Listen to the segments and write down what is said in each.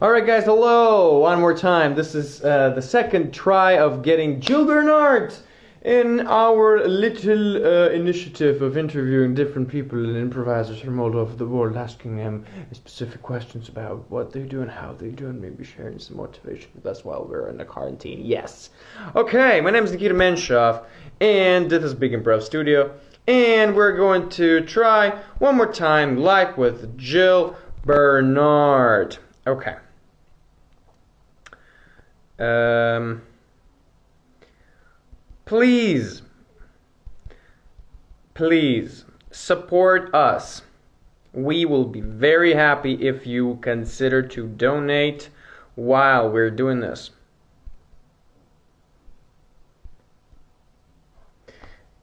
All right, guys, hello. One more time. This is the second try of getting Dжилл Бернард in our little initiative of interviewing different people and improvisers from all over the world, asking them specific questions about what they do and how they do, and maybe sharing some motivation with us while we're in a quarantine. Yes. Okay, my name is Nikita Menьшов, and this is Big Improv Studio, and we're going to try one more time live with Dжилл Бернард. Okay. Please support us. We will be very happy if you consider to donate while we're doing this.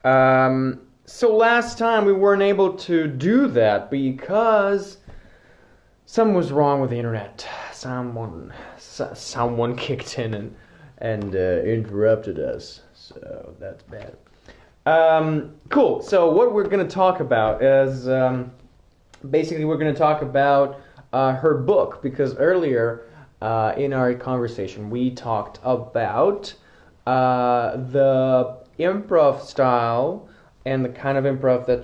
So last time we weren't able to do that because something was wrong with the internet. Someone kicked in and interrupted us. So that's bad. Cool. So what we're going to talk about is basically we're going to talk about her book, because earlier in our conversation we talked about the improv style and the kind of improv that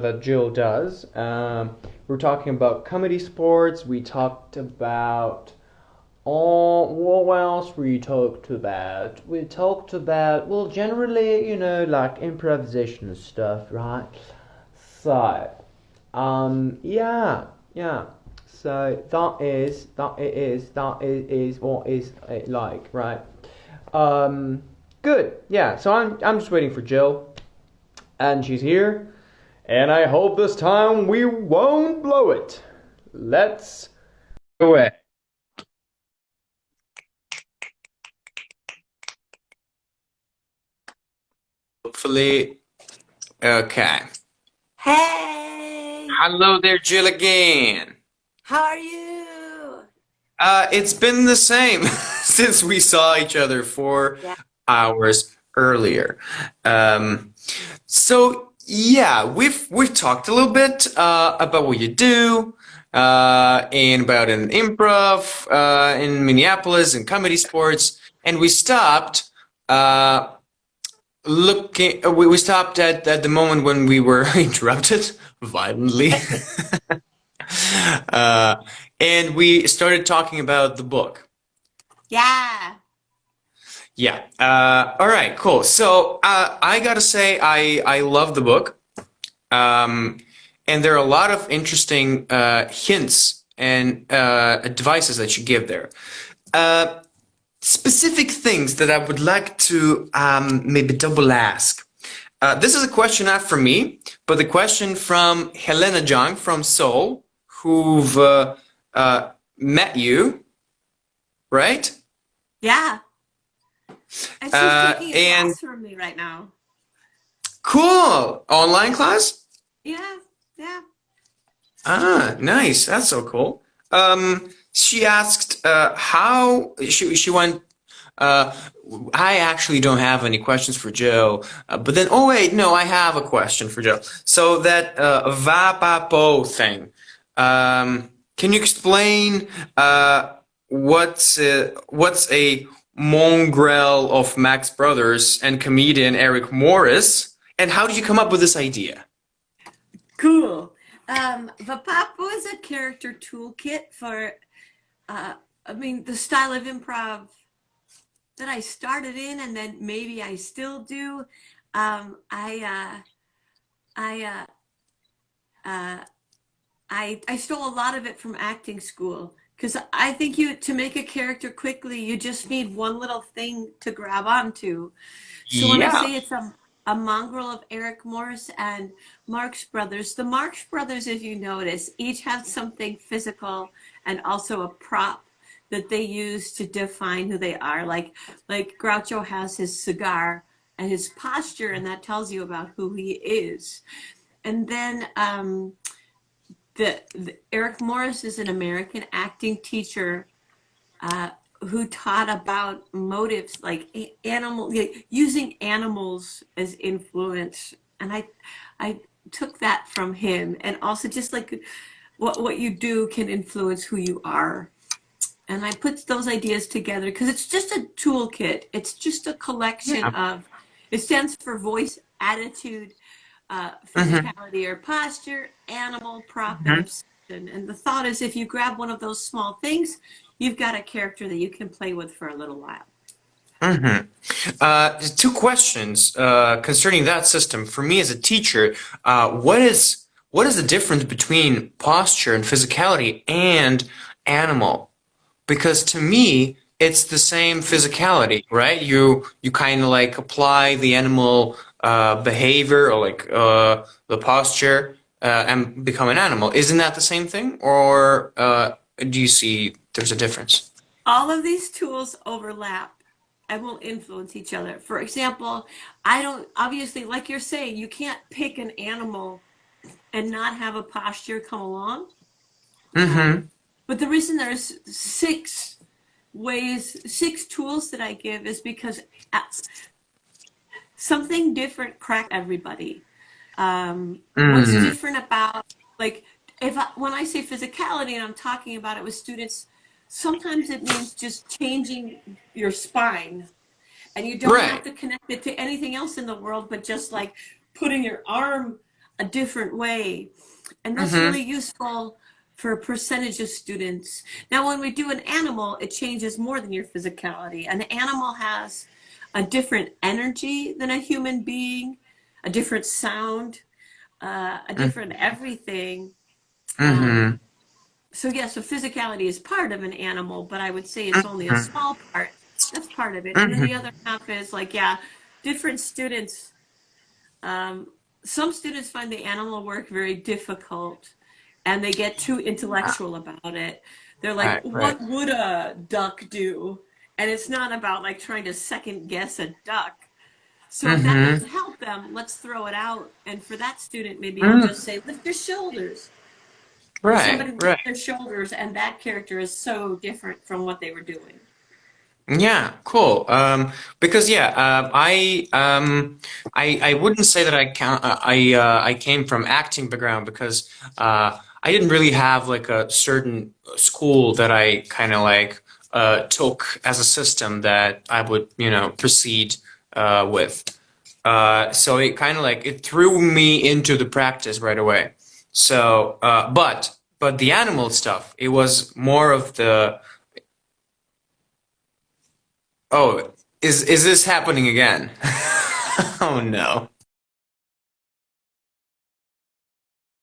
that Dжилл does. We're talking about comedy sports. We talked about what else we talked about? We talked about, well, generally, you know, like improvisation and stuff, right? So, yeah. So that is what is it like, right? Good. Yeah. So I'm just waiting for Dжилл, and she's here, and I hope this time we won't blow it. Let's do it. Hopefully, okay. Hey, Hello there, Dжилл again. how are you? It's been the same since we saw each other 4 hours earlier. So yeah, we've talked a little bit about what you do, and about an improv in Minneapolis and comedy sports, and we stopped. We stopped at the moment when we were interrupted violently. uh, and we started talking about the book. Yeah. Yeah. All right, cool. So I gotta say I love the book. And there are a lot of interesting hints and advices that you give there. Specific things that I would like to maybe double ask. This is a question not from me, but the question from Helena Jung from Seoul, who've met you, right? Yeah. And she's taking a And class from me right now. cool, online class? Yeah. Ah, nice. That's so cool. She asked how she went. I actually don't have any questions for Dжилл, but then oh wait, no, I have a question for Dжилл. So that vapapo thing. Can you explain what's a mongrel of Max Brothers and comedian Eric Morris, and how did you come up with this idea? Cool. Vapapo is a character toolkit for, the style of improv that I started in, and then maybe I still do. I stole a lot of it from acting school, because I think to make a character quickly, you just need one little thing to grab onto. So when I Yeah. say it's a mongrel of Eric Morris and Marx Brothers, the Marx Brothers, if you notice, each have something physical and also a prop that they use to define who they are. Like Groucho has his cigar and his posture, and that tells you about who he is. And then the Eric Morris is an American acting teacher who taught about motives, like using animals as influence. And I took that from him, and also just like what you do can influence who you are. And I put those ideas together because it's just a toolkit. It's just a collection of, it stands for voice, attitude, physicality or posture, animal, prop, and obsession. And the thought is if you grab one of those small things, you've got a character that you can play with for a little while. Two questions concerning that system. For me as a teacher, what is the difference between posture and physicality and animal? Because to me, it's the same physicality, right? You kind of like apply the animal behavior or like the posture and become an animal. Isn't that the same thing? Or do you see there's a difference? All of these tools overlap and will influence each other. For example, obviously, like you're saying, you can't pick an animal and not have a posture come along. But the reason there's 6 tools that I give is because something different cracked everybody. What's different about, like, when I say physicality and I'm talking about it with students, sometimes it means just changing your spine. And you don't have to connect it to anything else in the world, but just like putting your arm a different way. And that's really useful for a percentage of students. Now, when we do an animal, it changes more than your physicality. An animal has a different energy than a human being, a different sound, a different everything. So yeah, so physicality is part of an animal, but I would say it's only a small part. That's part of it. And then the other half is like, different students. Some students find the animal work very difficult and they get too intellectual about it. They're like, what would a duck do? And it's not about like trying to second guess a duck. So if that doesn't help them, let's throw it out. And for that student, maybe I'll just say, lift your shoulders. Somebody lift their shoulders, and that character is so different from what they were doing. Yeah, cool. Because I wouldn't say that I came from acting background because I didn't really have like a certain school that I kind of like took as a system that I would proceed with. So it kind of like it threw me into the practice right away. So but the animal stuff, it was more of the is this happening again? Oh no.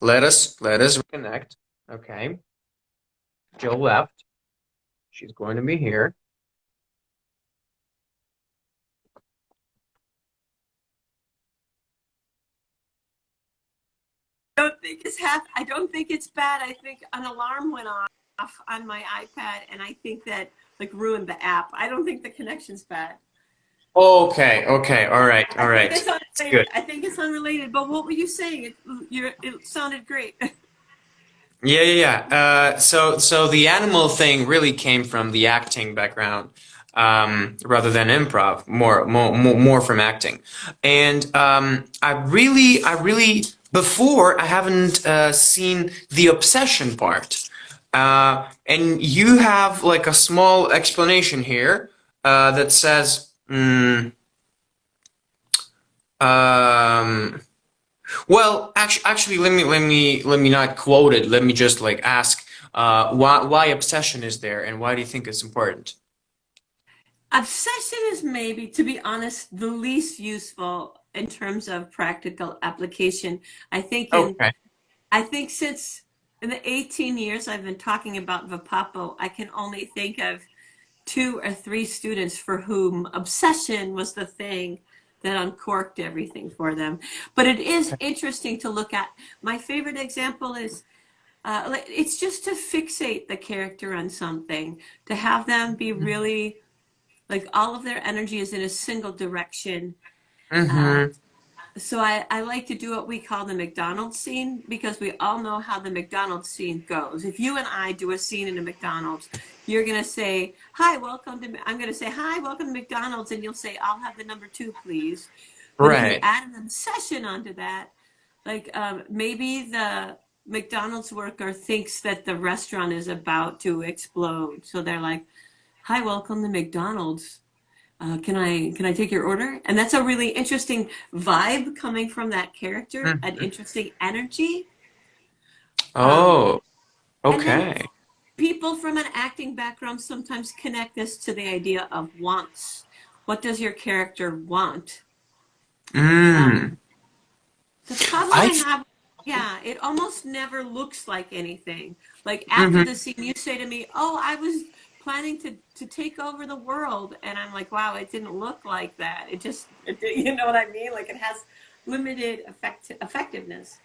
Let us reconnect. Okay. Jill left. She's going to be here. I don't think it's bad. I think an alarm went off on my iPad, and I think that like ruined the app. I don't think the connection's bad. Okay, all right. It's good. I think it's unrelated, but what were you saying? It sounded great. Yeah. So the animal thing really came from the acting background, rather than improv, more from acting. And I really before I haven't seen the obsession part. And you have like a small explanation here that says well, actually, let me not quote it. Let me just like ask why obsession is there, and why do you think it's important? Obsession is maybe, to be honest, the least useful in terms of practical application. I think since in the 18 years I've been talking about Vapapo, I can only think of 2 or 3 students for whom obsession was the thing that uncorked everything for them. But it is interesting to look at. My favorite example is, it's just to fixate the character on something, to have them be really, like all of their energy is in a single direction. So I like to do what we call the McDonald's scene, because we all know how the McDonald's scene goes. If you and I do a scene in a McDonald's, you're going to say, I'm going to say, hi, welcome to McDonald's. And you'll say, I'll have the number 2, please. But if you add an obsession onto that, like maybe the McDonald's worker thinks that the restaurant is about to explode. So they're like, "Hi, welcome to McDonald's. Can I take your order?" And that's a really interesting vibe coming from that character, an interesting energy. Oh, And then okay. people from an acting background sometimes connect this to the idea of wants. What does your character want? Mm. The problem I. I have, yeah, it almost never looks like anything. Like after Mhm. the scene, you say to me, "Oh, I was planning to take over the world," and I'm like, "Wow, it didn't look like that. It just, you know what I mean? Like it has limited effectiveness."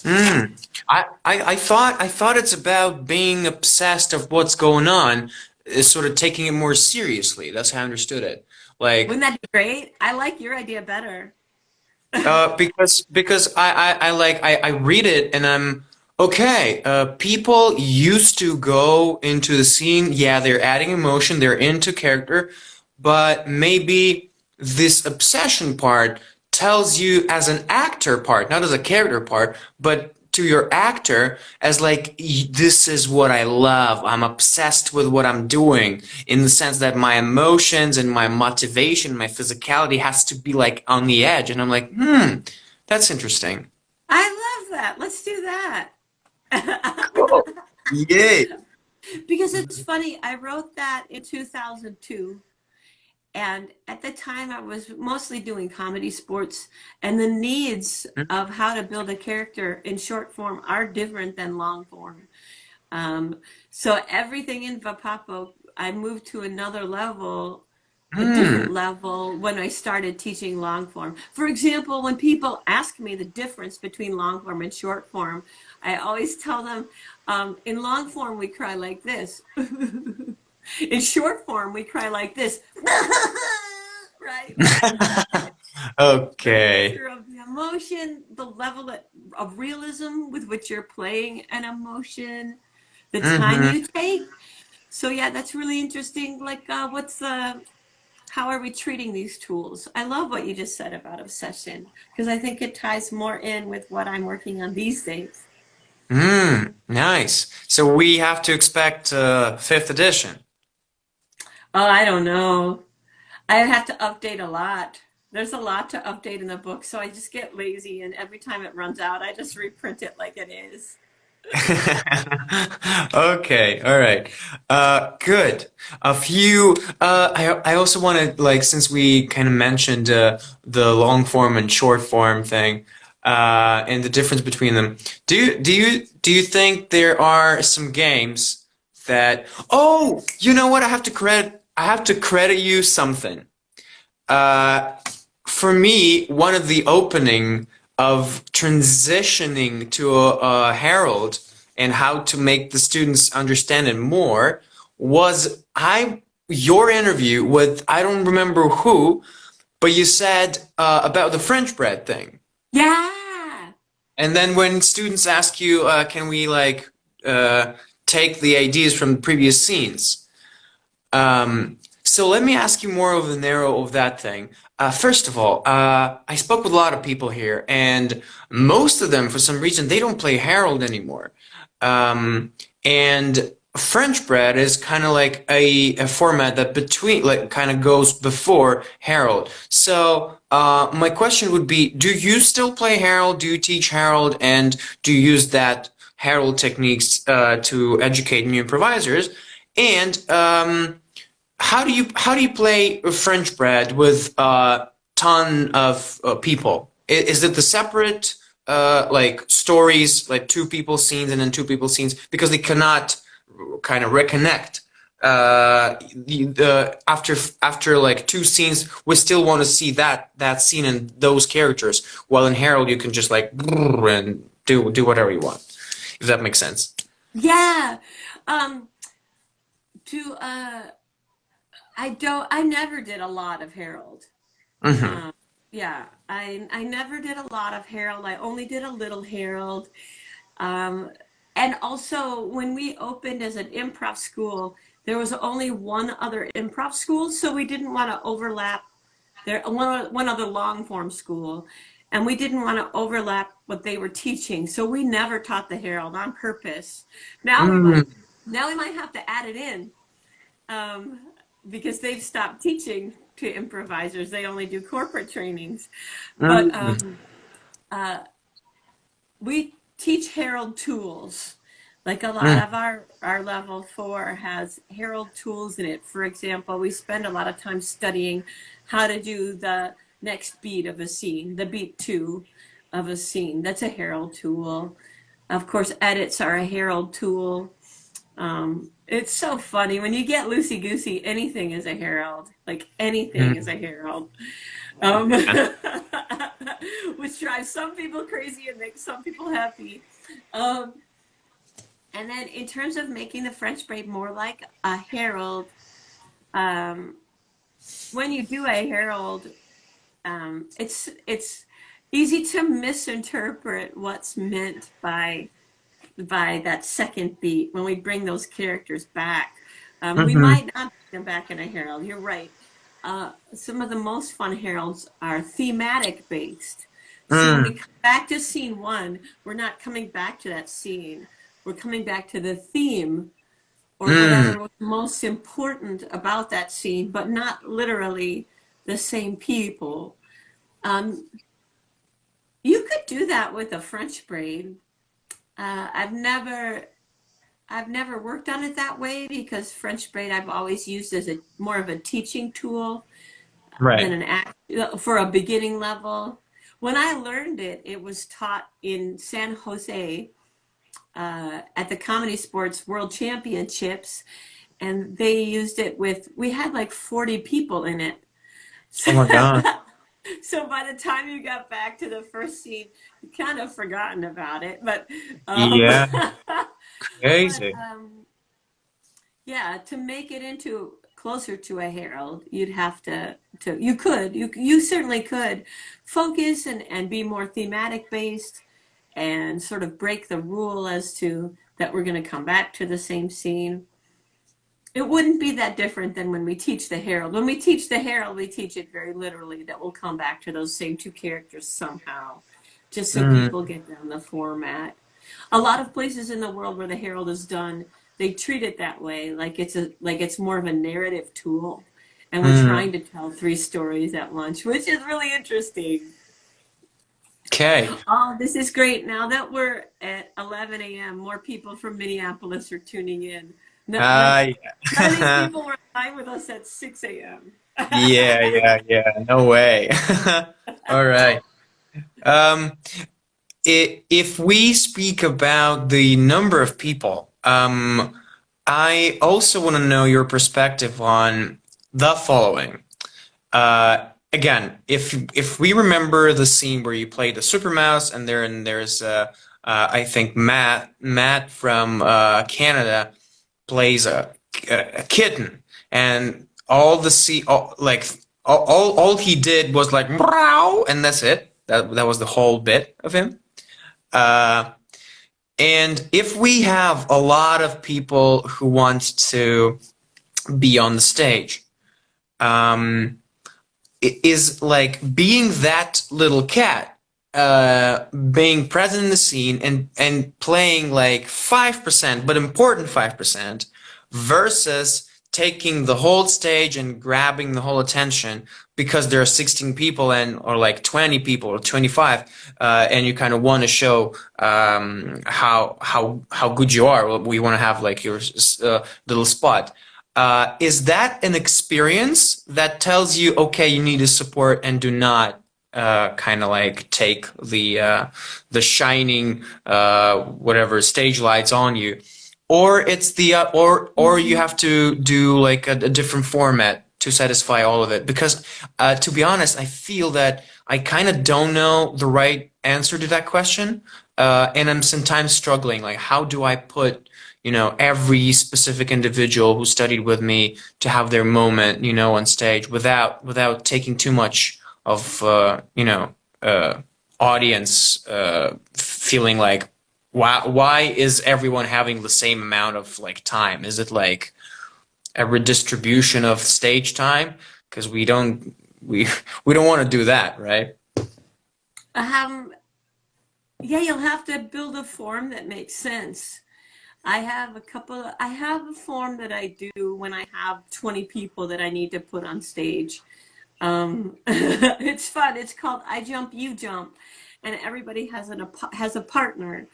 Mm. I thought it's about being obsessed of what's going on, is sort of taking it more seriously. That's how I understood it. Like, Wouldn't that be great? I like your idea better. because I read it and I'm okay. People used to go into the scene. Yeah, they're adding emotion. They're into character, but maybe this obsession part tells you as an actor part, not as a character part, but to your actor as like this is what I love. I'm obsessed with what I'm doing in the sense that my emotions and my motivation, my physicality has to be like on the edge. And I'm like, that's interesting. I love that. Let's do that. Cool. Yay. Because it's funny, I wrote that in 2002. And at the time, I was mostly doing comedy sports, and the needs of how to build a character in short form are different than long form. So everything in Vapapo, I moved to another level, a different level when I started teaching long form. For example, when people ask me the difference between long form and short form, I always tell them, in long form, we cry like this. In short form, we cry like this. Right? Okay. Of the emotion, the level of realism with which you're playing an emotion, the time Hmm. you take. So yeah, that's really interesting. Like, how are we treating these tools? I love what you just said about obsession because I think it ties more in with what I'm working on these days. Nice. So we have to expect fifth edition. Oh, I don't know. I have to update a lot. There's a lot to update in the book, so I just get lazy, and every time it runs out, I just reprint it like it is. Okay, all right. Good. A few. I also want to like since we kind of mentioned the long form and short form thing, and the difference between them. Do you think there are some games that? Oh, you know what? I have to credit you something. Uh, for me, one of the opening of transitioning to a Herald and how to make the students understand it more was your interview with I don't remember who, but you said about the French bread thing. Yeah. And then when students ask you, can we like take the ideas from the previous scenes? So let me ask you more of the narrow of that thing. First of all, I spoke with a lot of people here, and most of them, for some reason, they don't play Harold anymore. And French bread is kind of like a format that between, like, kind of goes before Harold. So my question would be, do you still play Harold? Do you teach Harold? And do you use that Harold techniques to educate new improvisers? And how do you play French bread with a ton of people? Is it the separate like stories, like two people scenes and then two people scenes because they cannot kind of reconnect? After like two scenes, we still want to see that scene and those characters. While in Harold, you can just like and do whatever you want, if that makes sense. Yeah. Um, to I never did a lot of Harold. Hmm. Um, yeah, I never did a lot of Harold. I only did a little Harold. Um, and also when we opened as an improv school, there was only one other improv school, so we didn't want to overlap there one other long form school. and we didn't want to overlap what they were teaching, so we never taught the Herald on purpose. Now we might have to add it in, because they've stopped teaching to improvisers. They only do corporate trainings. But we teach Herald tools. Like a lot of our level 4 has Herald tools in it. For example, we spend a lot of time studying how to do the next beat of a scene, the beat 2 of a scene. That's a Herald tool. Of course, edits are a Herald tool. It's so funny when you get loosey-goosey, anything is a Herald. Like anything is a Herald. Which drives some people crazy and makes some people happy. And then in terms of making the French braid more like a Herald, when you do a Herald, it's easy to misinterpret what's meant by that second beat when we bring those characters back. We might not bring them back in a Herald. You're right. Some of the most fun Heralds are thematic based. So when we come back to scene 1, we're not coming back to that scene. We're coming back to the theme or whatever was most important about that scene, but not literally the same people. You could do that with a French braid. I've never worked on it that way because French braid I've always used as more of a teaching tool than for a beginning level. When I learned it, it was taught in San Jose at the Comedy Sports World Championships, and they used it we had like 40 people in it. Oh my God. So by the time you got back to the first scene, you kind of forgotten about it. But yeah, crazy. But, yeah, to make it into closer to a Herald, you'd have you certainly could focus and be more thematic based and sort of break the rule as to that we're going to come back to the same scene. It wouldn't be that different than when we teach the Herald. When we teach the Herald, we teach it very literally that we'll come back to those same 2 characters somehow, just so people get down the format. A lot of places in the world where the Herald is done, they treat it that way, like it's more of a narrative tool, and we're trying to tell 3 stories at once, which is really interesting. Okay. Oh, this is great. Now that we're at 11 a.m., more people from Minneapolis are tuning in. None of these people were live with us at 6 a.m. Yeah. No way. All right. If we speak about the number of people, I also want to know your perspective on the following. Again, if we remember the scene where you play the Super Mouse, and there's I think Matt from Canada plays a kitten, and all he did was like meow, and that's it. That was the whole bit of him. And if we have a lot of people who want to be on the stage, it is like being that little cat, being present in the scene and playing like 5%, but important 5%, versus taking the whole stage and grabbing the whole attention because there are 16 people or like 20 people or 25, and you kind of want to show how good you are. We want to have like your little spot. Is that an experience that tells you, okay, you need to support and do not kind of like take the shining whatever stage lights on you, or it's or you have to do like a different format to satisfy all of it? Because to be honest, I feel that I kind of don't know the right answer to that question, and I'm sometimes struggling. Like, how do I put every specific individual who studied with me to have their moment, on stage without taking too much of, audience feeling like, why is everyone having the same amount of like time? Is it like a redistribution of stage time? Because we don't want to do that, right? Yeah, you'll have to build a form that makes sense. I have a form that I do when I have 20 people that I need to put on stage. It's fun. It's called I Jump, You Jump. And everybody has a partner.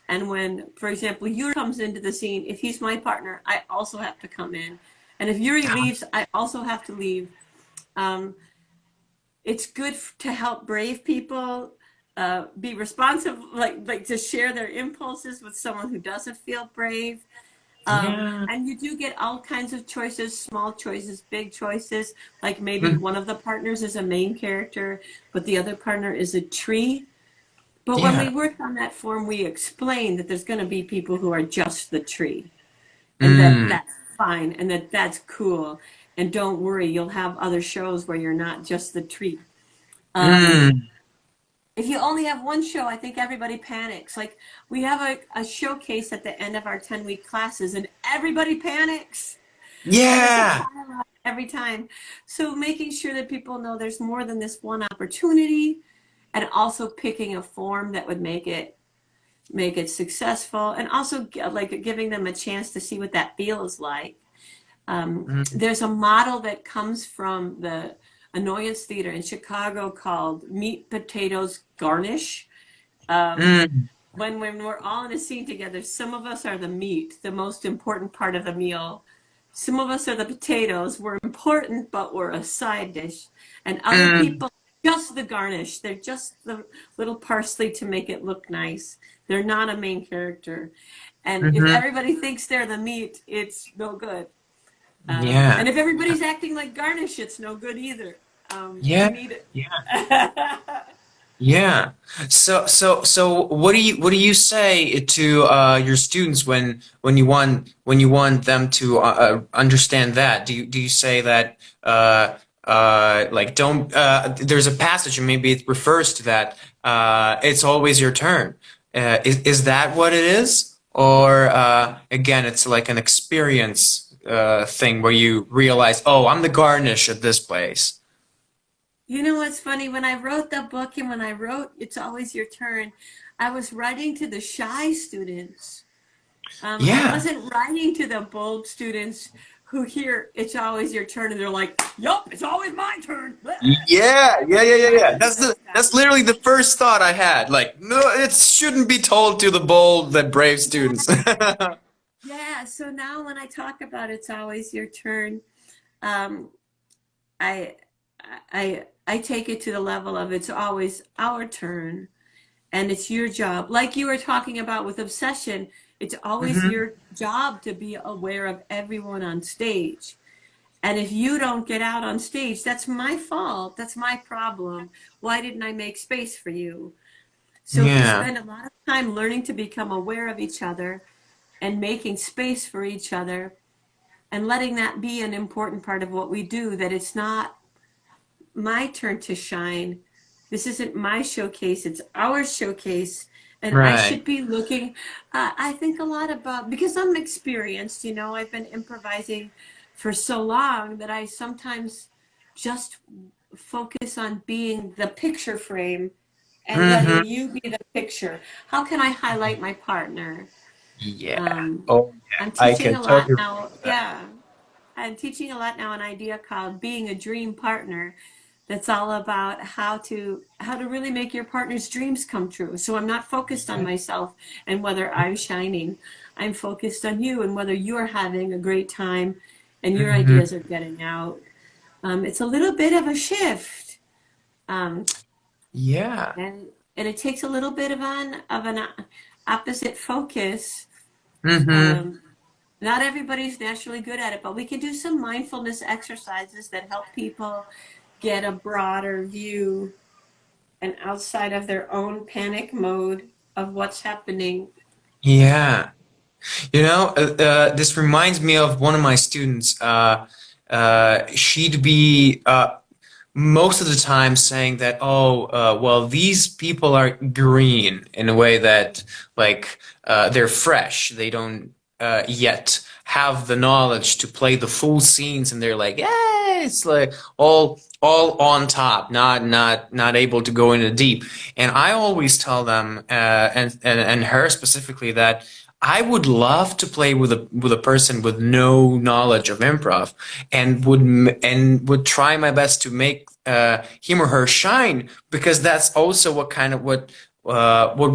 And when, for example, Yuri comes into the scene, if he's my partner, I also have to come in. And if Yuri leaves, I also have to leave. It's good to help brave people be responsive, like to share their impulses with someone who doesn't feel brave. And you do get all kinds of choices, small choices, big choices. Like maybe one of the partners is a main character, but the other partner is a tree. But when we work on that form, we explain that there's going to be people who are just the tree, and that's fine, and that's cool. And don't worry, you'll have other shows where you're not just the tree. If you only have one show, I think everybody panics. Like we have a showcase at the end of our 10-week classes, and everybody panics. Yeah. Every time. So making sure that people know there's more than this one opportunity, and also picking a form that would make it successful, and also like giving them a chance to see what that feels like. There's a model that comes from the Annoyance Theater in Chicago called Meat, Potatoes, Garnish. When we're all in a scene together, some of us are the meat, the most important part of the meal. Some of us are the potatoes. We're important, but we're a side dish. And other people, just the garnish. They're just the little parsley to make it look nice. They're not a main character. And if everybody thinks they're the meat, it's no good. And if everybody's acting like garnish, it's no good either. You need it. Yeah. So what do you say to your students when you want them to understand that? Do you say that like don't there's a passage and maybe it refers to that it's always your turn. Is that what it is? Or again, it's like an experience thing where you realize, oh, I'm the garnish at this place. You know what's funny? When I wrote the book and when I wrote It's Always Your Turn, I was writing to the shy students. I wasn't writing to the bold students who hear It's Always Your Turn and they're like, yup, it's always my turn. Yeah. That's literally the first thought I had. Like, no, it shouldn't be told to the bold, the brave students. Yeah, so now when I talk about It's Always Your Turn, I take it to the level of it's always our turn and it's your job. Like you were talking about with obsession, it's always your job to be aware of everyone on stage. And if you don't get out on stage, that's my fault. That's my problem. Why didn't I make space for you? So we spend a lot of time learning to become aware of each other and making space for each other and letting that be an important part of what we do, that it's not my turn to shine. This isn't my showcase, it's our showcase. And I should be looking, I think a lot about, because I'm experienced, you know, I've been improvising for so long that I sometimes just focus on being the picture frame and letting you be the picture. How can I highlight my partner? I'm teaching a lot now. I'm teaching a lot now an idea called being a dream partner. That's all about how to really make your partner's dreams come true. So I'm not focused on myself and whether I'm shining. I'm focused on you and whether you're having a great time and your ideas are getting out. It's a little bit of a shift. And it takes a little bit of an opposite focus. Not everybody's naturally good at it, but we can do some mindfulness exercises that help people get a broader view and outside of their own panic mode of what's happening. Yeah. You know, this reminds me of one of my students. She'd be most of the time saying that, oh, well, these people are green in a way that, like, they're fresh. They don't yet have the knowledge to play the full scenes, and they're like, yeah, it's like all on top, not able to go into deep. And I always tell them, and her specifically, that I would love to play with a person with no knowledge of improv, and would try my best to make him or her shine, because that's also what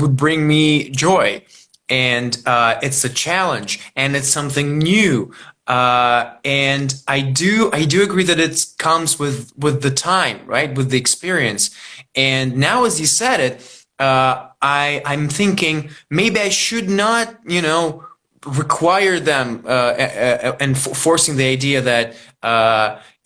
would bring me joy. And it's a challenge, and it's something new. And I do agree that it comes with the time, right? With the experience. And now, as you said it, I'm thinking maybe I should not, require them and forcing the idea that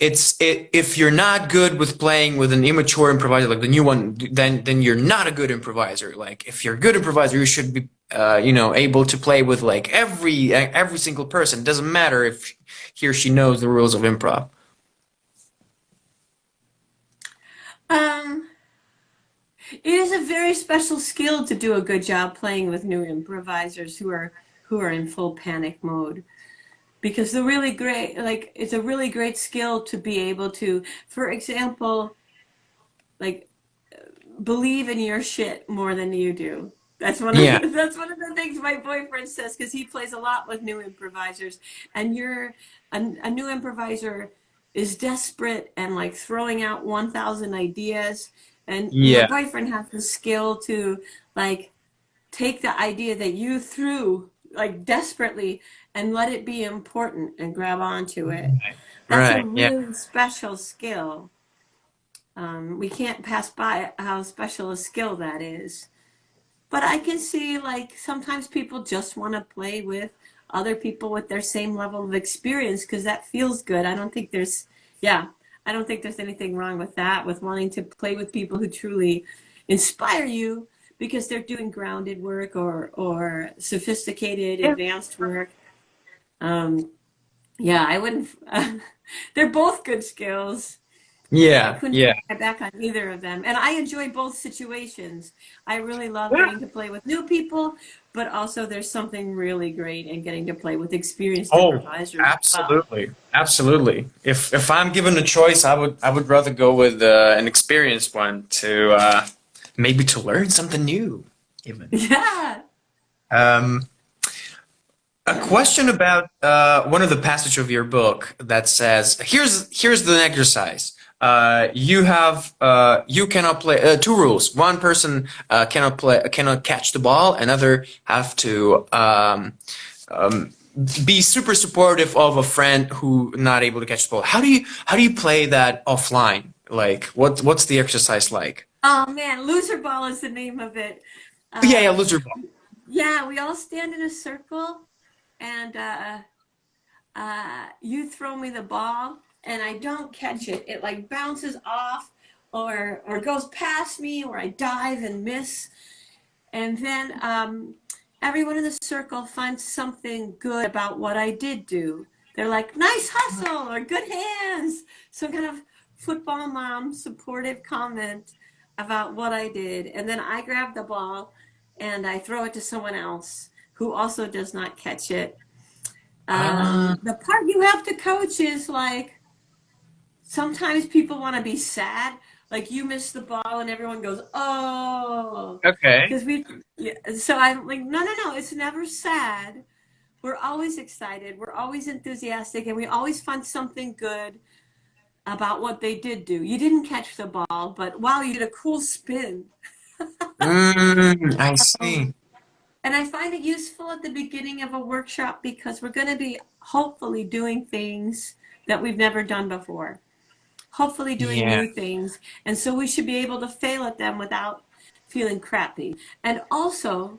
if you're not good with playing with an immature improviser like the new one, then you're not a good improviser. Like, if you're a good improviser, you should be able to play with like every single person. It doesn't matter if he or she knows the rules of improv. It is a very special skill to do a good job playing with new improvisers who are in full panic mode, because they're really great. Like, it's a really great skill to be able to, for example, like, believe in your shit more than you do. That's one of the things my boyfriend says, because he plays a lot with new improvisers, and a new improviser is desperate and like throwing out 1,000 ideas. And my boyfriend has the skill to like take the idea that you threw like desperately and let it be important and grab onto it. That's a really special skill. We can't pass by how special a skill that is. But I can see, like, sometimes people just want to play with other people with their same level of experience, because that feels good. I don't think there's anything wrong with that, with wanting to play with people who truly inspire you because they're doing grounded work or sophisticated, advanced work. I wouldn't. They're both good skills. I couldn't turn my back on either of them. And I enjoy both situations. I really love getting to play with new people, but also there's something really great in getting to play with experienced improvisers. Absolutely. Absolutely. If I'm given a choice, I would rather go with an experienced one to maybe to learn something new even. Yeah. A question about one of the passages of your book that says, here's the exercise. You cannot play two rules. One person cannot catch the ball. Another have to be super supportive of a friend who not able to catch the ball. How do you play that offline? Like, what's the exercise like? Oh man, loser ball is the name of it. Loser ball. Yeah, we all stand in a circle, and you throw me the ball, and I don't catch it. It like bounces off or goes past me, or I dive and miss. And then everyone in the circle finds something good about what I did do. They're like, nice hustle, or good hands. Some kind of football mom supportive comment about what I did. And then I grab the ball and I throw it to someone else who also does not catch it. The part you have to coach is like, sometimes people want to be sad, like you miss the ball and everyone goes, oh. Okay. So I'm like, no, it's never sad. We're always excited. We're always enthusiastic, and we always find something good about what they did do. You didn't catch the ball, but wow, you did a cool spin. I see. And I find it useful at the beginning of a workshop, because we're going to be hopefully doing things that we've never done before. Hopefully doing new things. And so we should be able to fail at them without feeling crappy. And also,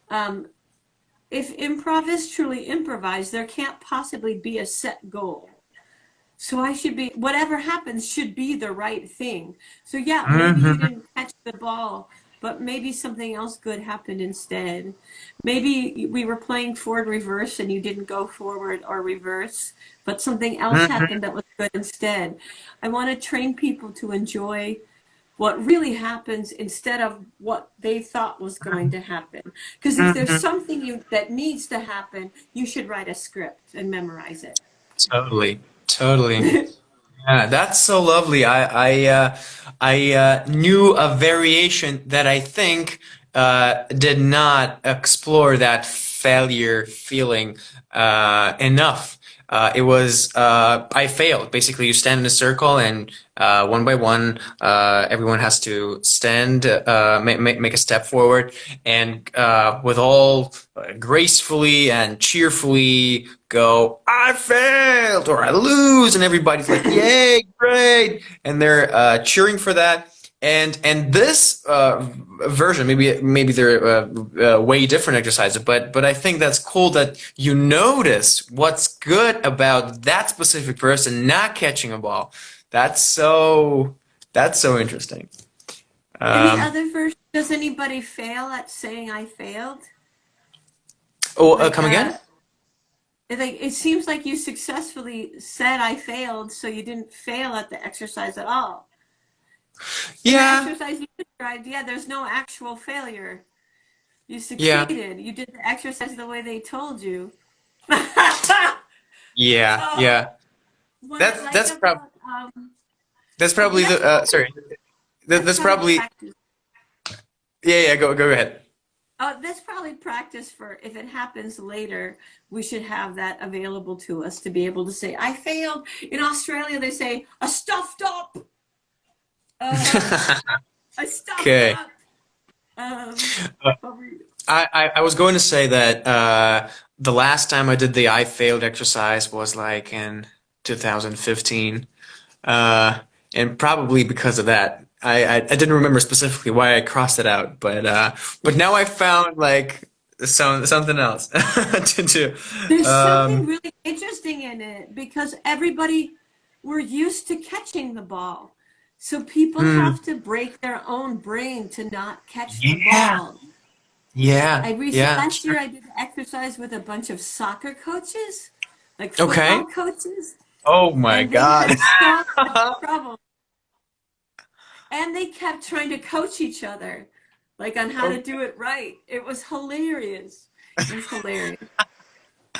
if improv is truly improvised, there can't possibly be a set goal. So whatever happens should be the right thing. So yeah, maybe you didn't catch the ball, but maybe something else good happened instead. Maybe we were playing forward reverse and you didn't go forward or reverse, but something else happened that was good instead. I want to train people to enjoy what really happens instead of what they thought was going to happen. Because if there's something that needs to happen, you should write a script and memorize it. Totally, totally. Yeah, that's so lovely. I knew a variation that I think did not explore that failure feeling enough. It was I failed. Basically, you stand in a circle, and one by one, everyone has to stand, make a step forward, and with all gracefully and cheerfully go, I failed or I lose, and everybody's like, yay, great, and they're cheering for that. And this version, maybe they're way different exercises, but I think that's cool that you notice what's good about that specific person not catching a ball. That's so interesting. In the other version, does anybody fail at saying I failed? Oh, come again? It seems like you successfully said I failed, so you didn't fail at the exercise at all. Yeah. The exercise you described, there's no actual failure. You succeeded. Yeah. You did the exercise the way they told you. Yeah. That's probably the sorry. That's probably practice. Yeah, go ahead. That's probably practice for if it happens later, we should have that available to us to be able to say, I failed. In Australia, they say, a stuffed up. I stuffed okay. up. I was going to say that the last time I did the I failed exercise was like in 2015. And probably because of that, I didn't remember specifically why I crossed it out, but now I found like something else to do. There's something really interesting in it because we're used to catching the ball. So people have to break their own brain to not catch the ball. Yeah. Last year I did the exercise with a bunch of soccer coaches, like football coaches. Oh my God. And they kept trying to coach each other, like on how to do it right. It was hilarious.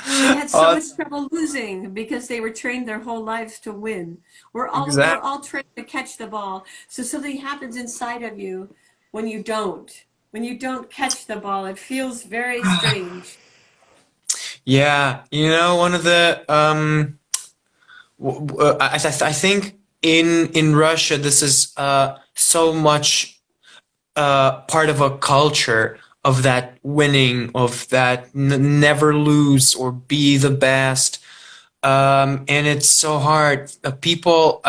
They had so much trouble losing because they were trained their whole lives to win. We're all trained to catch the ball. So something happens inside of you when you don't. When you don't catch the ball, it feels very strange. Yeah, one of the I think in Russia this is so much part of a culture of that winning, of that never lose or be the best, and it's so hard. People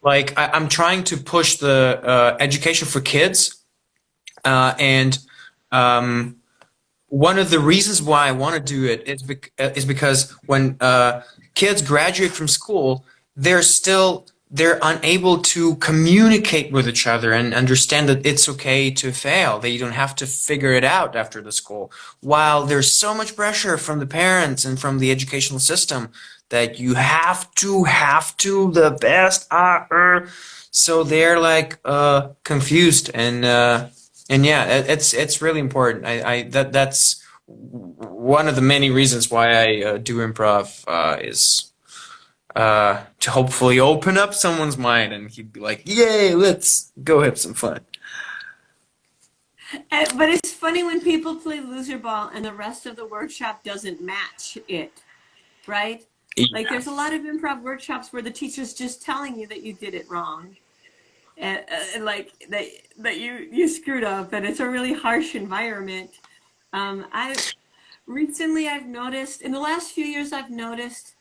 like I'm trying to push the education for kids, and one of the reasons why I want to do it is because when kids graduate from school, they're unable to communicate with each other and understand that it's okay to fail, that you don't have to figure it out after the school. While there's so much pressure from the parents and from the educational system that you have to the best. So they're like confused and yeah, it's really important. That's one of the many reasons why I do improv is to hopefully open up someone's mind and he'd be like, yay, let's go have some fun. But it's funny when people play loser ball and the rest of the workshop doesn't match it, right? Yeah. Like there's a lot of improv workshops where the teacher's just telling you that you did it wrong. And like that you screwed up, and it's a really harsh environment. Recently I've noticed, in the last few years I've noticed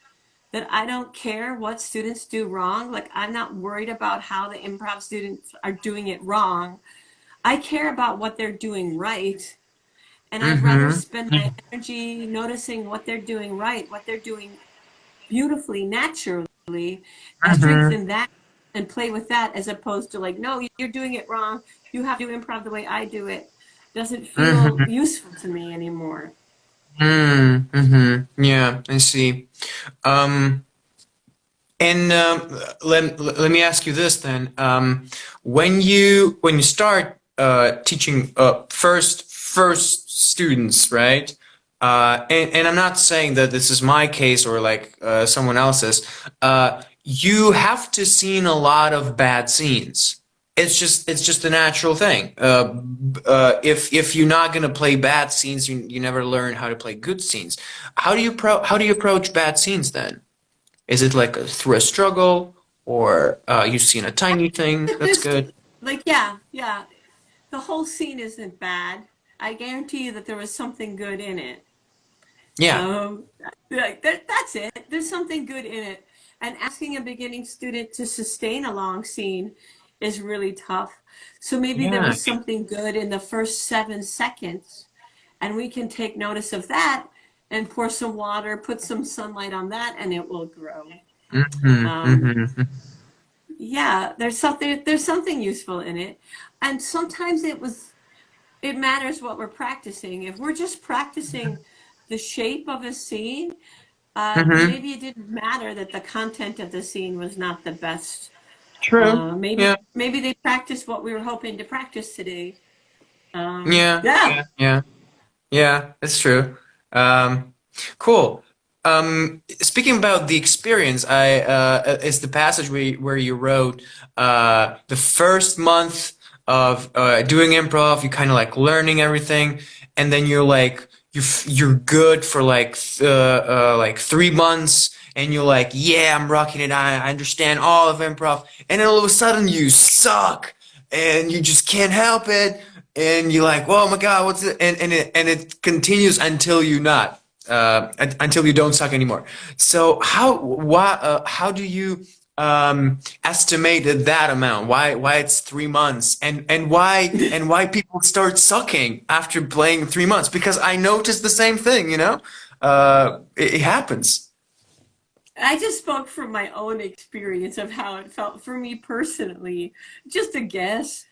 that I don't care what students do wrong. Like I'm not worried about how the improv students are doing it wrong. I care about what they're doing right. And I'd rather spend my energy noticing what they're doing right, what they're doing beautifully, naturally, and strengthen that and play with that, as opposed to like, no, you're doing it wrong. You have to improv the way I do it. Doesn't feel useful to me anymore. Yeah, I see. And let me ask you this then. When you start teaching first students, right? And I'm not saying that this is my case or like someone else's. You have to seen a lot of bad scenes. It's just a natural thing. If you're not gonna play bad scenes, you never learn how to play good scenes. How do you approach bad scenes then? Is it like through a struggle, or you've seen a tiny thing that's good? Like, yeah, yeah. The whole scene isn't bad. I guarantee you that there was something good in it. Yeah. Like that's it. There's something good in it. And asking a beginning student to sustain a long scene is really tough. So maybe there Yeah. was something good in the first 7 seconds, and we can take notice of that and pour some water, put some sunlight on that, and it will grow. Yeah, there's something useful in it. And sometimes it matters what we're practicing. If we're just practicing the shape of a scene, maybe it didn't matter that the content of the scene was not the best. True. Yeah. Maybe they practiced what we were hoping to practice today. Yeah. Yeah. Yeah. Yeah. It's true. Cool. Speaking about the experience, it's the passage where you wrote the first month of doing improv, you kind of like learning everything, and then you're like you're good for like 3 months, and you're like, yeah, I'm rocking it. I understand all of improv, and then all of a sudden you suck, and you just can't help it, and you're like, oh my God, what's it? And it continues until you not. Until you don't suck anymore. So how do you estimate that amount? Why it's 3 months, and why people start sucking after playing 3 months? Because I noticed the same thing, you know. It happens. I just spoke from my own experience of how it felt for me personally. Just a guess.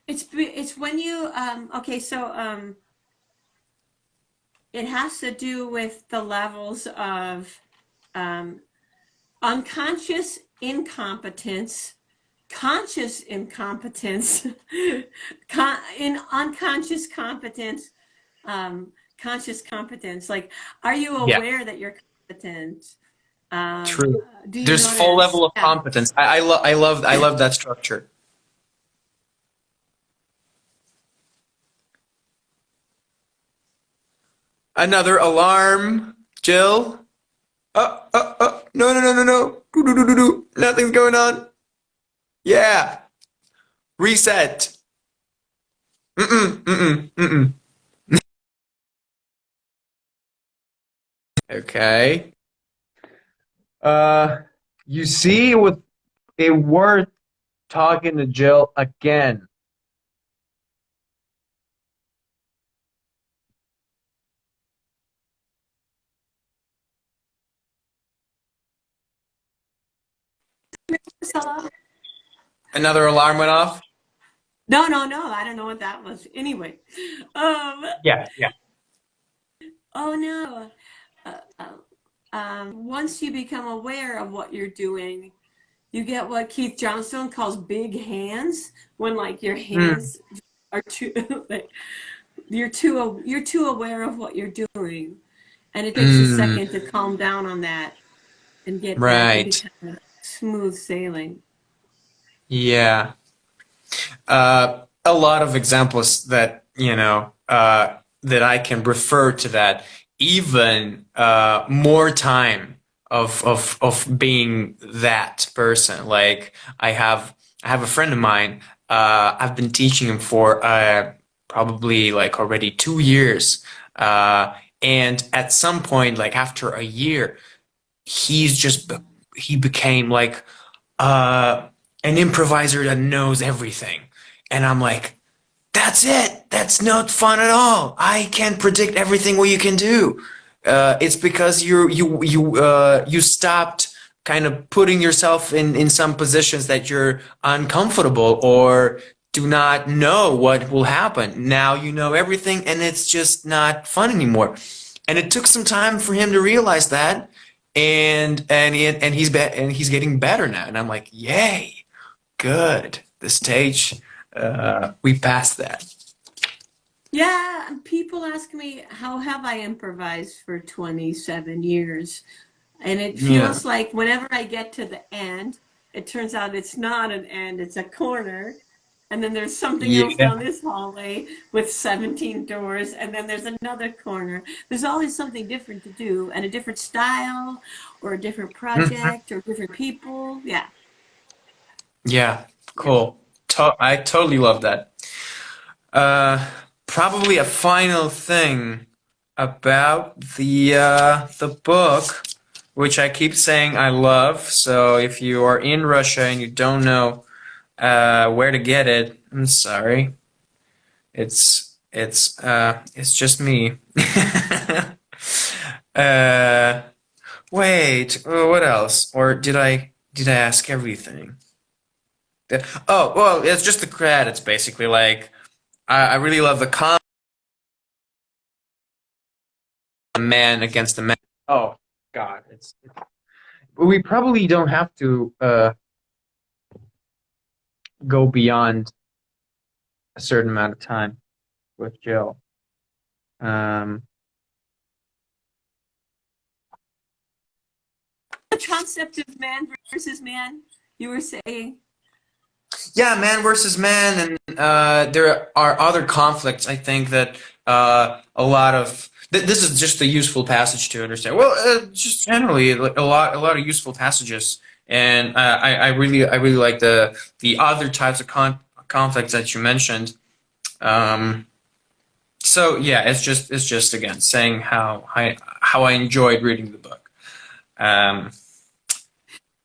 It's when you okay, so it has to do with the levels of unconscious incompetence, conscious incompetence, in unconscious competence, conscious competence. Like, are you Yeah. aware that you're competent? True. Do you There's full notice? level of Yeah. competence. I love that structure. Another alarm, Jill. No, no, no, no, no. Do, do, do, do, do. Nothing's going on. Yeah. Reset. Mm-mm, mm-mm, mm-mm. Okay. You see, it worth talking to Jill again. Hello? Another alarm went off? No, no, no. I don't know what that was. Anyway, Yeah, yeah. oh no. Once you become aware of what you're doing, you get what Keith Johnstone calls big hands, when like your hands are too like you're too aware of what you're doing, and it takes a second to calm down on that and get back into Right. kind of smooth sailing. Yeah. A lot of examples that, that I can refer to that, even more time of being that person. Like I have a friend of mine, I've been teaching him for probably like already 2 years. And at some point, like after a year, he became like an improviser that knows everything. And I'm like, that's it. That's not fun at all. I can't predict everything what you can do. It's because you stopped kind of putting yourself in some positions that you're uncomfortable or do not know what will happen. Now you know everything, and it's just not fun anymore. And it took some time for him to realize that. and he's getting better now, and I'm like, yay, good. The stage, we passed that. Yeah, people ask me, how have I improvised for 27 years? And it Yeah. feels like whenever I get to the end, it turns out it's not an end, it's a corner. And then there's something else Yeah. down this hallway with 17 doors, and then there's another corner. There's always something different to do, and a different style, or a different Mhm. project, or different people. Yeah, Yeah. yeah. Cool. I totally love that. Uh, Probably a final thing about the book, which I keep saying I love. So if you are in Russia and you don't know where to get it, I'm sorry. It's just me. uh, Wait, what else? Or did I ask everything? Oh, well, it's just the credits basically. Like I really love the man against the man. Oh God, we probably don't have to go beyond a certain amount of time with Jill. Um, The concept of man versus man, you were saying. yeah, man versus man, and there are other conflicts. I think that a lot of this is just a useful passage to understand. Well, just generally, like, a lot of useful passages, and I really like the other types of conflicts that you mentioned. Um, so yeah, it's just again saying how I enjoyed reading the book. Um,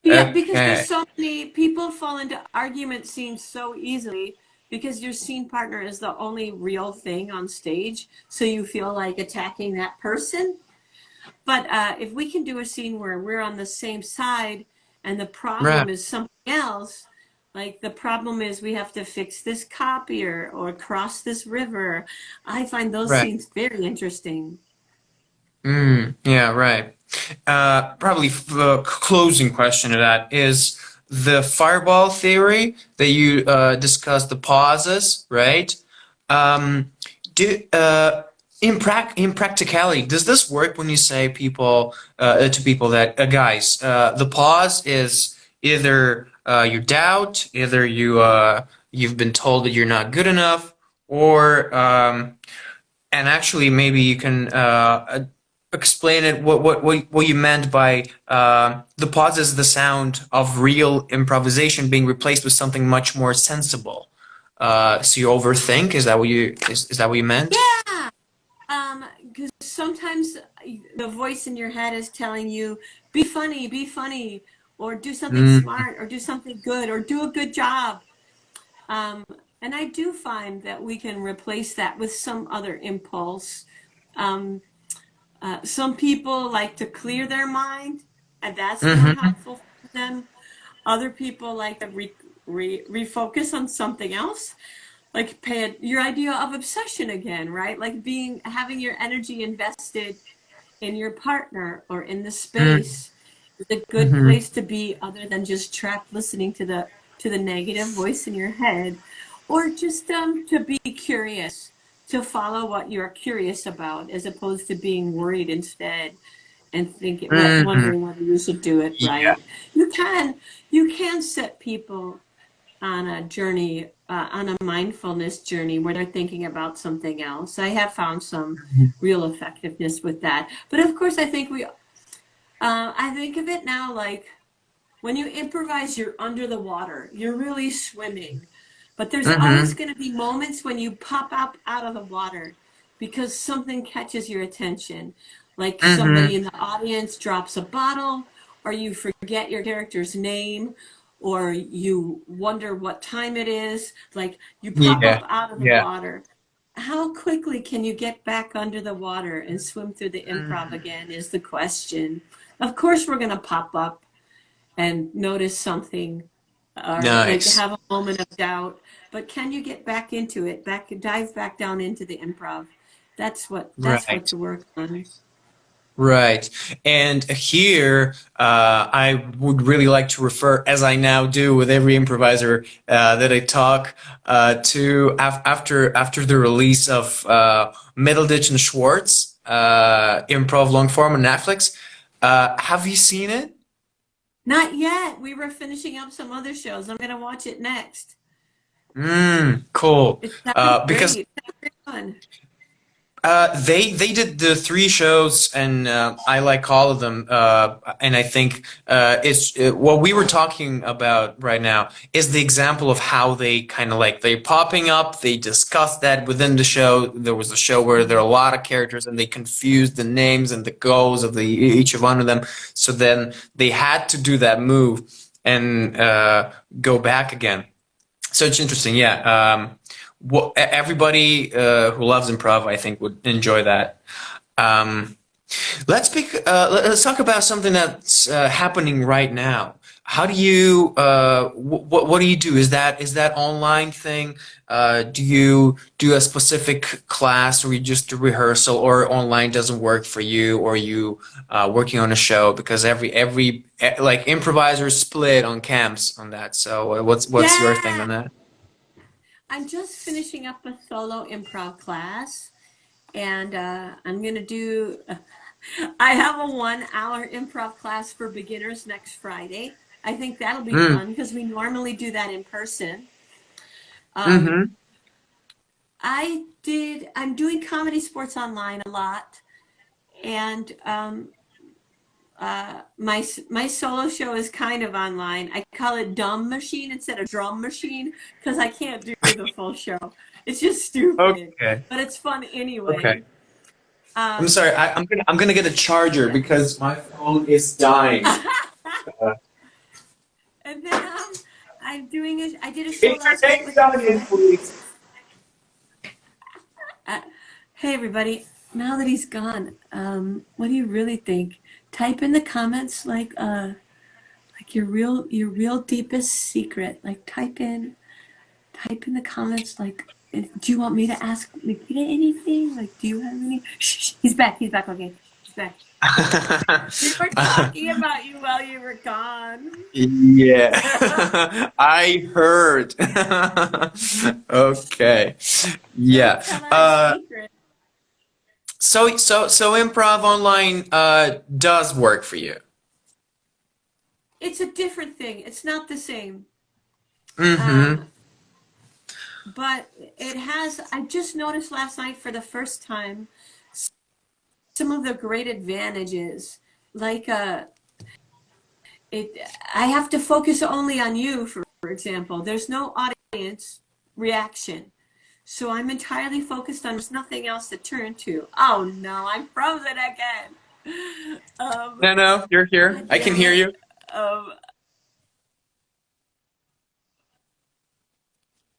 Yeah, because there's okay, so many people fall into argument scenes so easily because your scene partner is the only real thing on stage, so you feel like attacking that person. But if we can do a scene where we're on the same side and the right, problem is something else, like the problem is we have to fix this copier or cross this river, I find those right. scenes very interesting. Yeah, right. Probably closing question to that is the fireball theory that you discussed, the pauses, right? Um, do in practicality, does this work when you say to people that guys, the pause is either you doubt, either you've been told that you're not good enough, or and actually maybe you can explain it what you meant by the pause is the sound of real improvisation being replaced with something much more sensible. So you overthink? Is that what you meant? Yeah. Because sometimes the voice in your head is telling you, be funny, or do something Mm, smart, or do something good, or do a good job. Um, and I do find that we can replace that with some other impulse. Um, some people like to clear their mind, and that's more hmm. helpful for them. Other people like to refocus on something else, like your idea of obsession again, right? Like having your energy invested in your partner or in the space is a good Mm-hmm. place to be, other than just trapped listening to the negative voice in your head, or just to be curious, to follow what you're curious about as opposed to being worried instead and Hmm. wondering whether you should do it Yeah. right. You can set people on a journey, on a mindfulness journey where they're thinking about something else. I have found some real effectiveness with that. But of course, I think of it now like when you improvise, you're under the water, you're really swimming. But there's always Hmm. going to be moments when you pop up out of the water because something catches your attention. Like somebody Hmm. in the audience drops a bottle, or you forget your character's name, or you wonder what time it is. Like you pop Yeah. up out of the Yeah. water. How quickly can you get back under the water and swim through the improv Mm. again is the question. Of course, we're going to pop up and notice something, or like Nice. have a moment of doubt, but can you get back into it, dive back down into the improv? That's what Right. to work on. Right. And here, I would really like to refer, as I now do with every improviser that I talk to, after the release of Middleditch and Schwartz, improv long form on Netflix. Have you seen it? Not yet. We were finishing up some other shows. I'm gonna watch it next. Cool. It sounds Because great. It sounds very fun. they did the three shows, and I like all of them. And I think it's what we were talking about right now is the example of how they kind of like they popping up. They discussed that within the show. There was a show where there are a lot of characters, and they confused the names and the goals of the each of one of them. So then they had to do that move and go back again. So it's interesting, yeah. Everybody who loves improv, I think, would enjoy that. Um, let's talk about something that's happening right now. How do you what do you do? Is that online thing? Do you do a specific class, or you just do rehearsal, or online doesn't work for you, or you working on a show? Because every like improvisers split on camps on that. So what's your thing on Yeah. that? I'm just finishing up a solo improv class, and I'm gonna do. I have a 1 hour improv class for beginners next Friday. I think that'll be Mm. fun because we normally do that in person. Um, Mm-hmm. I'm doing comedy sports online a lot, and my solo show is kind of online. I call it Dumb Machine instead of Drum Machine because I can't do the full show. It's just stupid, Okay. but it's fun Okay. anyway. I'm Um, sorry. I'm gonna get a charger because my phone is dying. Uh, and then I did a show last night Entertain with the the audience, kids. please. Uh, hey everybody, now that he's gone, what do you really think? Type in the comments like your real deepest secret. Like type in the comments like, do you want me to ask Nikita anything? Like, do you have any? Shh, he's back. He's back. Okay, he's back. We were talking about you while you were gone. Yeah, I heard. Okay. So Yeah. tell our secret. So improv online does work for you. It's a different thing. It's not the same. Mm-hmm. Um, but it has. I just noticed last night for the first time some of the great advantages. Like it, I have to focus only on you, for example. There's no audience reaction. So I'm entirely focused on there's nothing else to turn to. Oh no, I'm frozen again. No, you're here. God I can damn hear it. you. Um,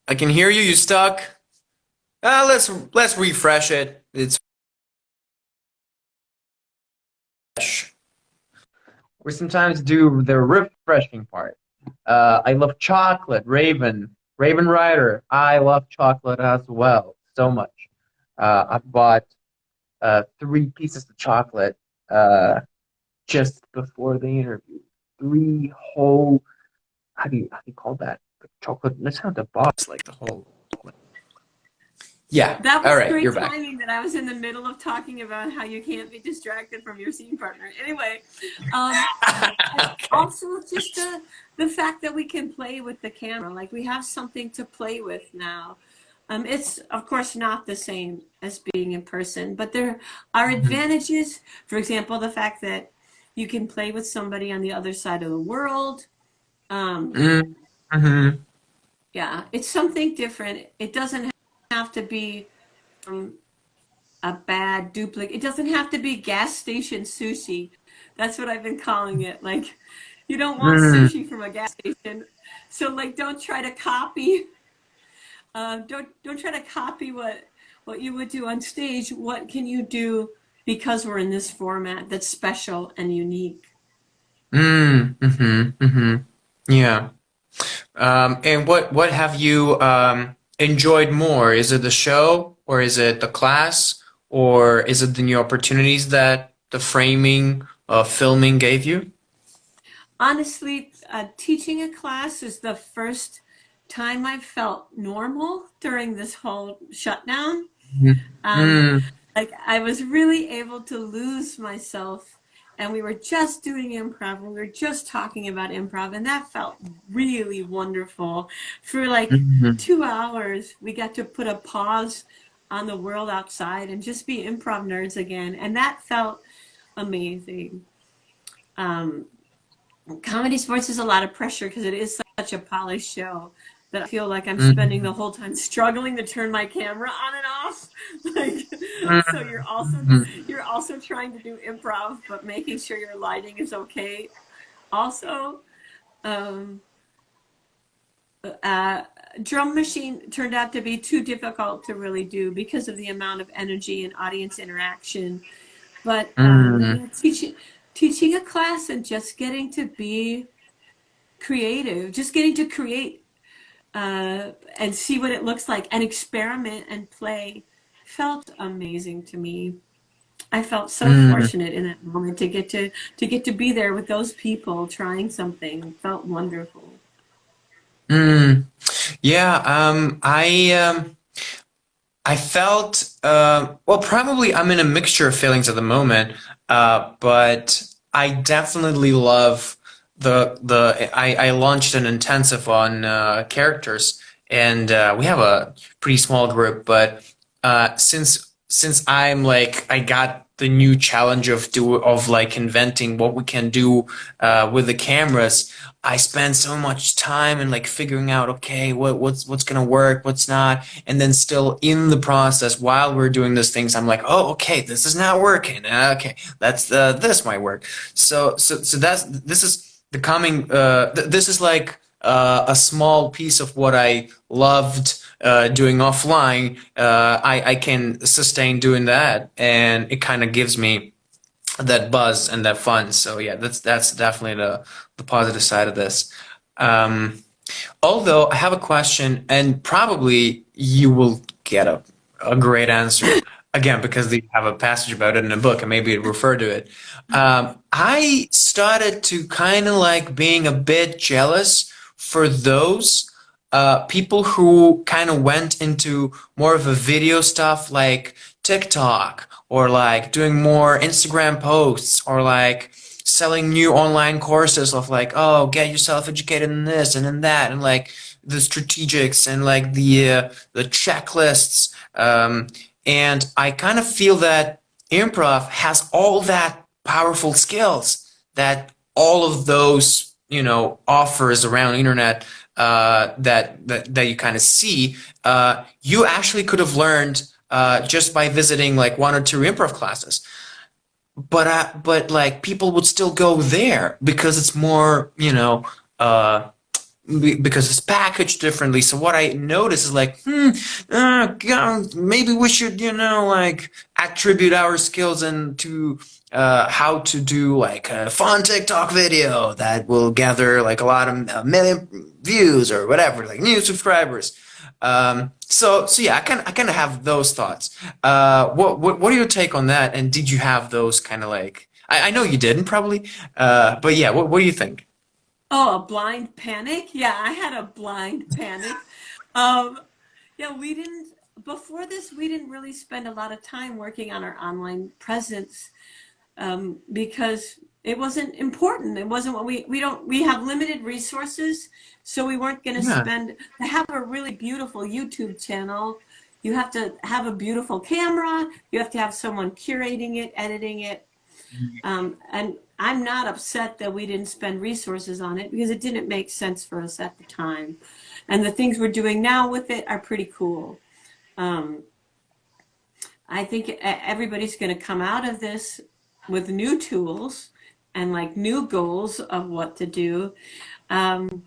I can hear you. You stuck? Let's refresh it. It's fresh. We sometimes do the refreshing part. I love chocolate, Raven Rider. I love chocolate as well, so much. I bought 3 pieces of chocolate just before the interview. 3 whole. How do you call that? The chocolate. That's not the box, like the whole. Yeah. that All was right, great you're back. timing that I was in the middle of talking about how you can't be distracted from your scene partner. Anyway, um, and Okay. also just the fact that we can play with the camera, like we have something to play with now. It's of course not the same as being in person, but there are advantages. For example, the fact that you can play with somebody on the other side of the world. Um, Mm-hmm. yeah, it's something different. It doesn't have to be um, a bad duplicate. It doesn't have to be gas station sushi. That's what I've been calling it. Like, you don't want Mm. sushi from a gas station. So like, don't try to copy. Don't try to copy what you would do on stage. What can you do because we're in this format that's special and unique? Mm-hmm. Yeah. And what have you enjoyed more? Is it the show, or is it the class, or is it the new opportunities that the framing of filming gave you? Honestly, teaching a class is the first time I felt normal during this whole shutdown. Um, Mm, like I was really able to lose myself, and we were just doing improv. We were just talking about improv, and that felt really wonderful. For like mhm, 2 hours, we got to put a pause on the world outside and just be improv nerds again, and that felt amazing. Um, Comedy sports is a lot of pressure because it is such a polished show that I feel like I'm spending the mhm, whole time struggling to turn my camera on and off. Like, so mhm, you're also trying to do improv, but making sure your lighting is okay. Also, um, uh, drum machine turned out to be too difficult to really do because of the amount of energy and audience interaction. But mm. yeah, teaching a class and just getting to be creative, just getting to create and see what it looks like and experiment and play felt amazing to me. I felt so Mm, fortunate in that moment to get to be there with those people trying something. It felt wonderful. mm. Yeah, I felt well, probably I'm in a mixture of feelings at the moment, but I definitely love I launched an intensive on characters, and we have a pretty small group, but since I'm like I got the new challenge of like inventing what we can do with the cameras. I spend so much time and like figuring out, okay, what's gonna work, what's not, and then still in the process while we're doing those things, I'm like, oh, okay, this is not working. Okay, that's this might work. So this is the coming. This is like a small piece of what I loved doing offline. I can sustain doing that, and it kind of gives me that buzz and that fun. So yeah, that's definitely the positive side of this. Um, Although I have a question, and probably you will get a great answer again because they have a passage about it in a book, and maybe refer to it. I started to kind of like being a bit jealous for those people who kind of went into more of a video stuff like TikTok or like doing more Instagram posts or like selling new online courses of like, oh, get yourself educated in this and in that, and like the strategics and like the checklists. And I kind of feel that improv has all that powerful skills that all of those offers around the internet that you kind of see. You actually could have learned just by visiting like one or two improv classes. But like people would still go there because it's more, because it's packaged differently. So what I notice is like, God, maybe we should, like attribute our skills into how to do like a fun TikTok video that will gather like a lot of a million views or whatever, like new subscribers. So yeah, I kind of have those thoughts. What are your take on that? And did you have those kind of like? I know you didn't probably, but yeah, what do you think? Oh, a blind panic? Yeah, I had a blind panic. Um, yeah, before this, we didn't really spend a lot of time working on our online presence because it wasn't important. It wasn't what we have limited resources, so we weren't going to Yeah. to have a really beautiful YouTube channel. You have to have a beautiful camera. You have to have someone curating it, editing it. And I'm not upset that we didn't spend resources on it because it didn't make sense for us at the time. And the things we're doing now with it are pretty cool. Um, I think everybody's going to come out of this with new tools and like new goals of what to do. Um,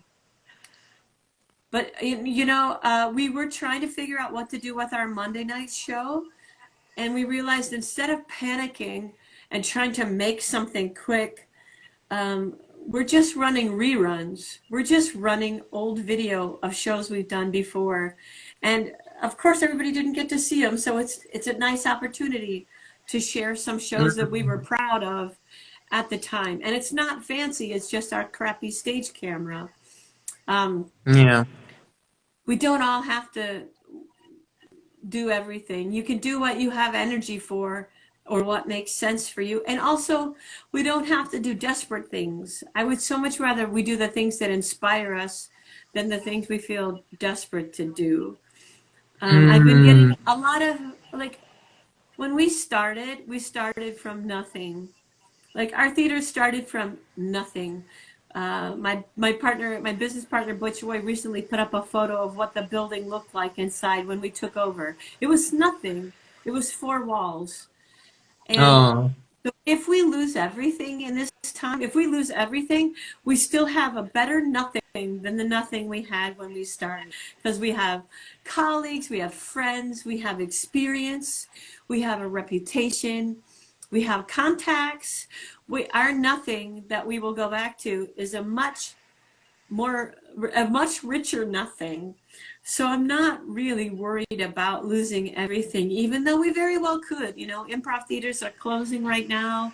but we were trying to figure out what to do with our Monday night show, and we realized instead of panicking and trying to make something quick, we're just running reruns. We're just running old video of shows we've done before, and of course everybody didn't get to see them, so it's a nice opportunity to share some shows that we were proud of at the time. And it's not fancy, it's just our crappy stage camera. Yeah. We don't all have to do everything. You can do what you have energy for or what makes sense for you. And also, we don't have to do desperate things. I would so much rather we do the things that inspire us than the things we feel desperate to do. I've been getting a lot of, like, when we started from nothing. Like, our theater started from nothing. My business partner, Butch Roy, recently put up a photo of what the building looked like inside when we took over. It was nothing. It was 4 walls. And Oh. so if we lose everything in this time, if we lose everything, we still have a better nothing than the nothing we had when we started. Because we have colleagues, we have friends, we have experience, we have a reputation, we have contacts. Our nothing that we will go back to is a much richer nothing. So I'm not really worried about losing everything, even though we very well could. You know, improv theaters are closing right now.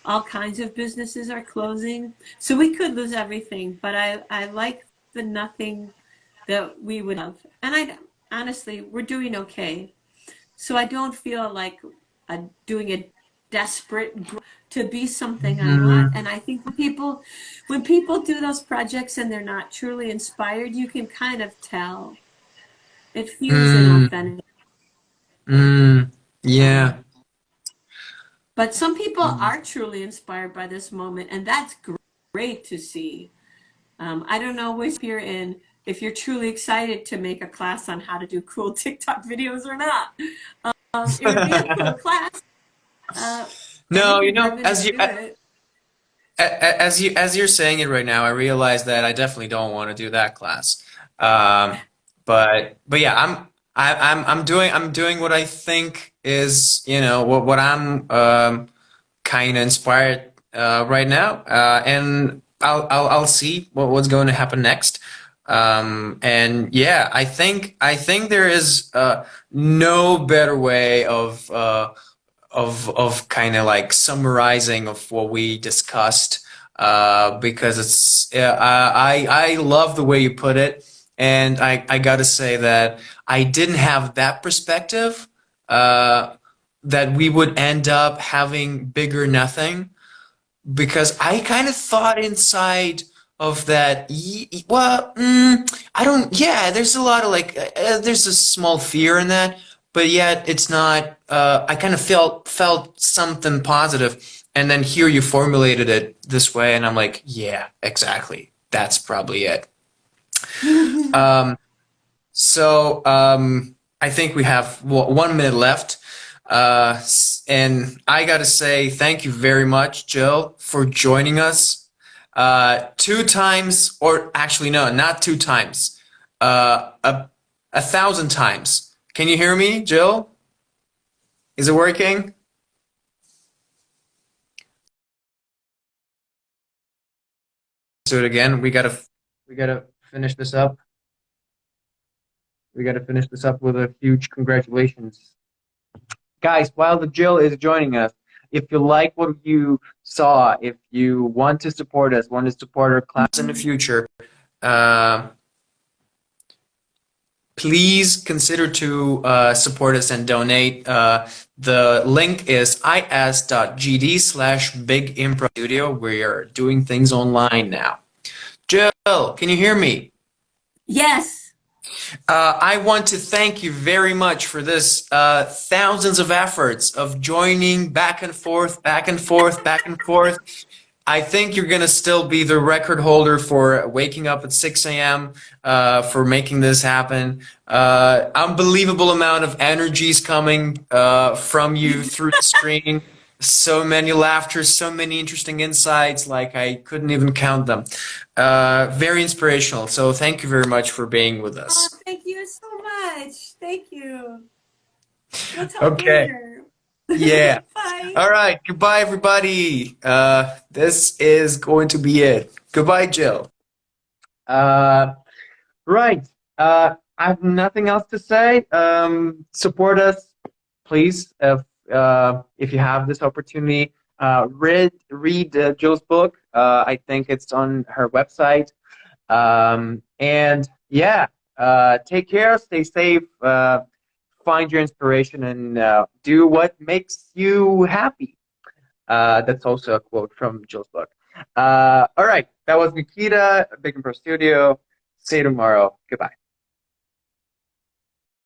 All kinds of businesses are closing. So we could lose everything, but I like the nothing that we would have. And honestly, we're doing okay. So I don't feel like doing a desperate to be something I'm not. And I think when people do those projects and they're not truly inspired, you can kind of tell. It feels inauthentic. Yeah. But some people are truly inspired by this moment, and that's great to see. I don't know which you're in, if you're truly excited to make a class on how to do cool TikTok videos or not. It would be a cool class. No, you know, it. as you're saying it right now, I realize that I definitely don't want to do that class. But yeah, I'm doing what I think is, you know, what I'm kind of inspired right now, and I'll see what's going to happen next. And yeah, I think there is no better way of kind of like summarizing of what we discussed, because it's I love the way you put it, and I gotta say that I didn't have that perspective, that we would end up having bigger nothing, because I kind of thought inside of that, I don't, yeah, there's a lot of like, there's a small fear in that, but yet it's not, I kind of felt something positive, and then here you formulated it this way, and I'm like, yeah, exactly, that's probably it. So I think we have 1 minute left. And I gotta say thank you very much, Jill, for joining us. 2 times, or actually no, not 2 times, 1,000 times. Can you hear me, Jill? Is it working? Let's do it again. We gotta finish this up. We gotta finish this up with a huge congratulations. Guys, while the Jill is joining us, if you like what you saw, if you want to support us, want to support our class in the future, please consider to support us and donate. The link is is.gd/Big Improv Studio. We are doing things online now. Jill, can you hear me? Yes. I want to thank you very much for this thousands of efforts of joining back and forth, back and forth, back and forth. I think you're going to still be the record holder for waking up at 6 a.m. For making this happen. Unbelievable amount of energies coming from you through the screen. So many laughters, so many interesting insights, like I couldn't even count them. Very inspirational. So thank you very much for being with us. Oh, thank you so much. Thank you. We'll talk Okay. later. Yeah. Bye. All right. Goodbye, everybody. This is going to be it. Goodbye, Jill. Right. I have nothing else to say. Support us, please. if you have this opportunity, read Jill's book. I think it's on her website. And yeah, take care, stay safe, find your inspiration, and do what makes you happy. That's also a quote from Jill's book. All right, that was Nikita, Big Improv Studio. See you tomorrow. Goodbye.